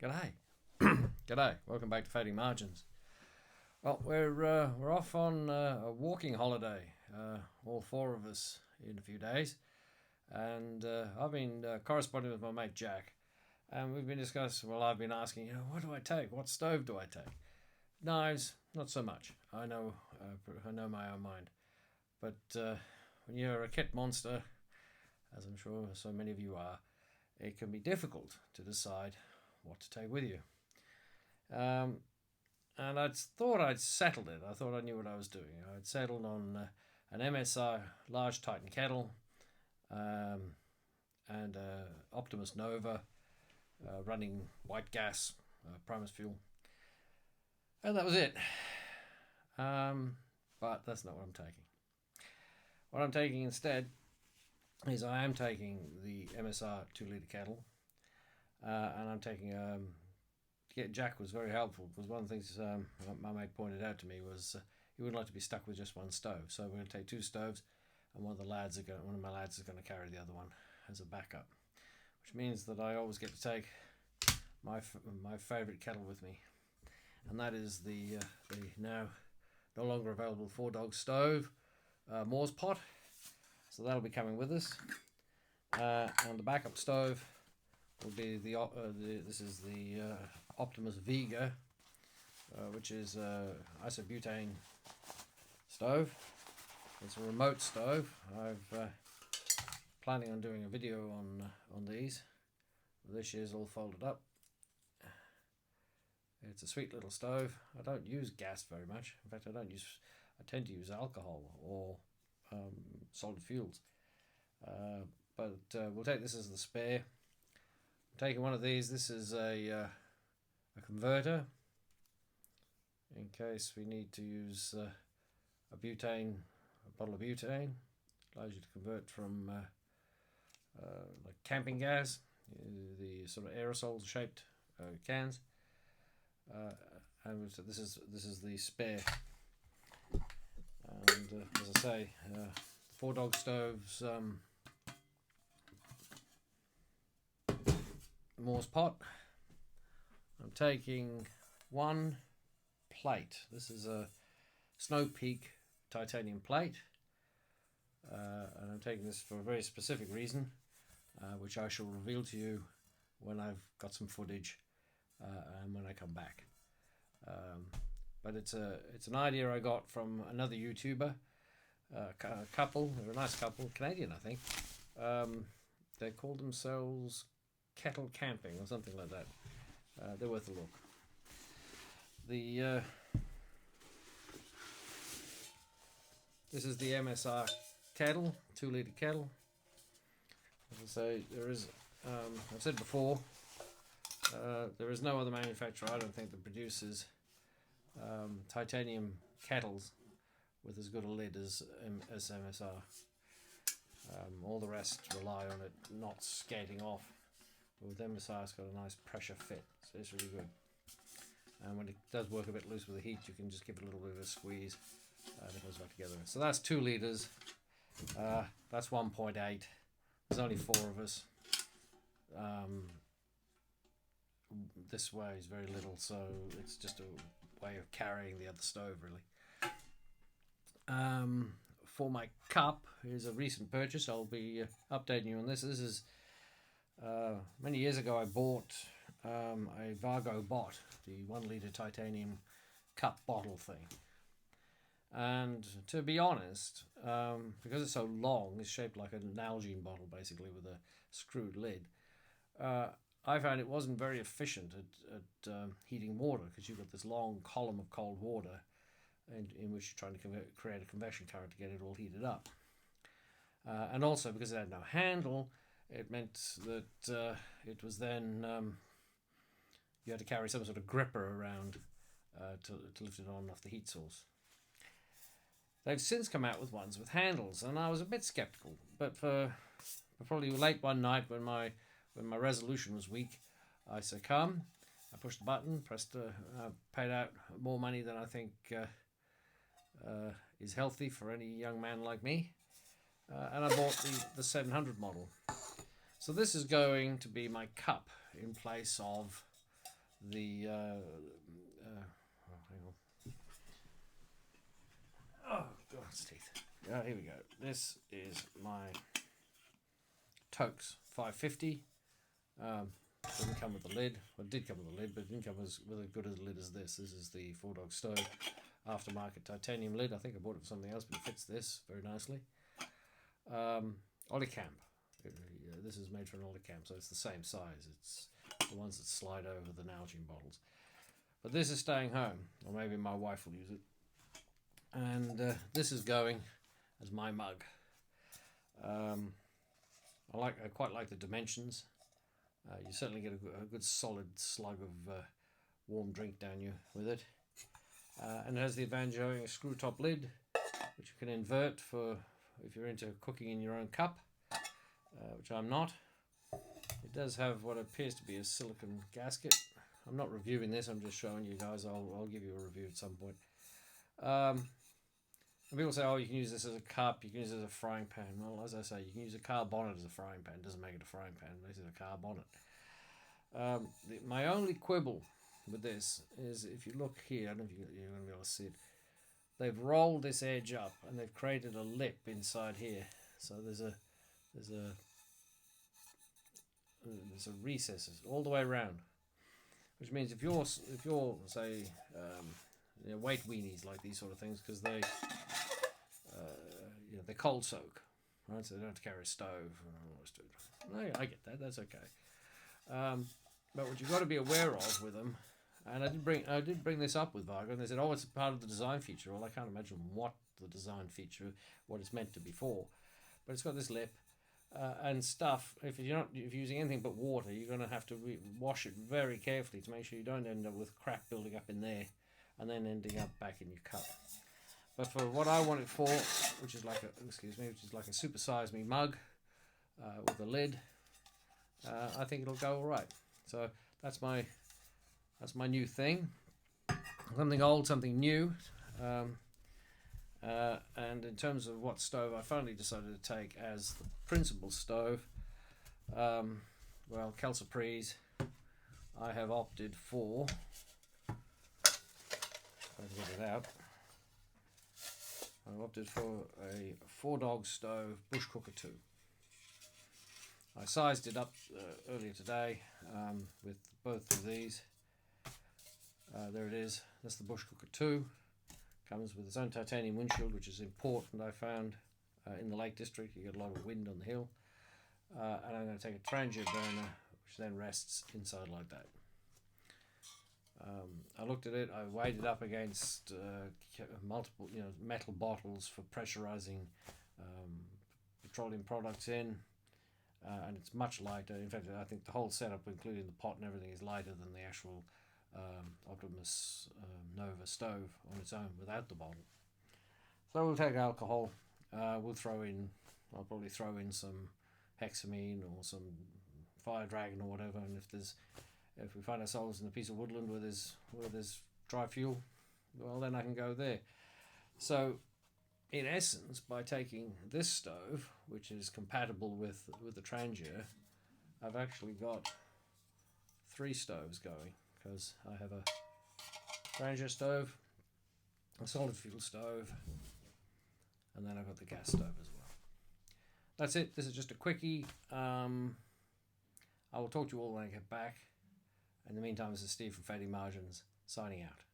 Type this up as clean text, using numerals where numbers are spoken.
G'day. G'day. Welcome back to Fading Margins. Well, we're off on a walking holiday, all four of us, in a few days, and I've been corresponding with my mate Jack, and we've been discussing. Well, I've been asking, what do I take? What stove do I take? Knives, not so much. I know my own mind, but when you're a kit monster, as I'm sure so many of you are, it can be difficult to decide what to take with you. And I thought I'd settled it. I thought I knew what I was doing. I'd settled on an MSR large Titan Kettle and Optimus Nova running white gas, Primus fuel. And that was it. But that's not what I'm taking. What I'm taking instead is I am taking the MSR 2-litre kettle. And I'm taking Jack was very helpful because one of the things my mate pointed out to me was he wouldn't like to be stuck with just one stove. So we're going to take two stoves, and one of my lads is going to carry the other one as a backup, which means that I always get to take my favourite kettle with me, and that is the now no longer available Dog Stove Moore's pot. So that'll be coming with us, and the backup stove will be this is the Optimus Vega, which is isobutane stove. It's a remote stove. I've planning on doing a video on these. This is all folded up. It's a sweet little stove. I don't use gas very much. In fact, I tend to use alcohol or solid fuels. But we'll take this as the spare. I'm taking one of these. This is a converter in case we need to use a bottle of butane. Allows you to convert from like camping gas, the sort of aerosol shaped cans, and this is the spare. And as I say, 4-dog stoves. Moore's pot. I'm taking one plate. This is a Snow Peak titanium plate, and I'm taking this for a very specific reason, which I shall reveal to you when I've got some footage and when I come back. But it's an idea I got from another YouTuber, a couple. They're a nice couple, Canadian, I think. They call themselves Kettle Camping or something like that. They're worth a look. This is the MSR kettle, 2-litre kettle. As I say, there is, I've said before, there is no other manufacturer, I don't think, that produces titanium kettles with as good a lid as MSR. All the rest rely on it not skating off. But with MSR, it's got a nice pressure fit, so it's really good. And when it does work a bit loose with the heat, you can just give it a little bit of a squeeze, and it goes back together. So that's 2 litres. That's 1.8. There's only 4 of us. This weighs very little, so it's just a way of carrying the other stove, really. For my cup, is a recent purchase. I'll be updating you on this. This is many years ago. I bought a Vargo Bot, the 1-litre titanium cup bottle thing. And to be honest, because it's so long, it's shaped like an Nalgene bottle, basically, with a screwed lid. I found it wasn't very efficient at heating water, because you've got this long column of cold water in which you're trying to create a convection current to get it all heated up. And also, because it had no handle, it meant that it was then you had to carry some sort of gripper around to lift it on off the heat source. They've since come out with ones with handles, and I was a bit skeptical. But for probably late one night when my resolution was weak, I succumbed. I pushed the button, paid out more money than I think is healthy for any young man like me, and I bought the 700 model. So this is going to be my cup in place of the oh, hang on. Oh, God's teeth. Here we go. This is my Toaks 550. Didn't come with the lid. Well, it did come with the lid, but it didn't come with as good a lid as this. This is the 4-Dog Stove aftermarket titanium lid. I think I bought it for something else, but it fits this very nicely. Olicamp. This is made for an Olicamp, so it's the same size. It's the ones that slide over the Nalgene bottles. But this is staying home, or maybe my wife will use it. And this is going as my mug. I quite like the dimensions. You certainly get a good solid slug of warm drink down you with it. And it has the advantage of having a screw top lid, which you can invert for if you're into cooking in your own cup, which I'm not. It does have what appears to be a silicone gasket. I'm not reviewing this, I'm just showing you guys. I'll give you a review at some point. And people say, oh, you can use this as a cup, you can use it as a frying pan. Well, as I say, you can use a car bonnet as a frying pan. It doesn't make it a frying pan, it makes it a car bonnet. My only quibble with this is, if you look here, I don't know if you're going to be able to see it, they've rolled this edge up and they've created a lip inside here. So there's a recess all the way around, which means if you're say weight weenies, like these sort of things, because they they cold soak, right? So they don't have to carry a stove. No, I get that. That's okay. But what you've got to be aware of with them, and I did bring this up with Vargo, and they said, oh, it's part of the design feature. Well, I can't imagine what the design feature, what it's meant to be for, but it's got this lip. And stuff, if you're using anything but water, you're going to have to wash it very carefully to make sure you don't end up with crap building up in there and then ending up back in your cup. But for what I want it for, which is like a Super Size Me mug with a lid, I think it'll go all right. So that's my new thing. Something old, something new. And in terms of what stove I finally decided to take as the principal stove, well, Calciprese, I have opted for, if I can get it out, I've opted for a 4-Dog Stove Bushcooker 2. I sized it up earlier today with both of these. There it is, that's the Bushcooker 2. Comes with its own titanium windshield, which is important, I found, in the Lake District. You get a lot of wind on the hill. And I'm going to take a Trangia Burner, which then rests inside like that. I looked at it, I weighed it up against multiple metal bottles for pressurizing petroleum products in, and it's much lighter. In fact, I think the whole setup, including the pot and everything, is lighter than the actual Optimus Nova stove on its own without the bottle. So we'll take alcohol. I'll probably throw in some hexamine or some fire dragon or whatever. And if we find ourselves in a piece of woodland where there's dry fuel, well, then I can go there. So in essence, by taking this stove, which is compatible with the Trangia, I've actually got 3 stoves going. Because I have a Trangia stove, a solid fuel stove, and then I've got the gas stove as well. That's it. This is just a quickie. I will talk to you all when I get back. In the meantime, this is Steve from Fading Margins, signing out.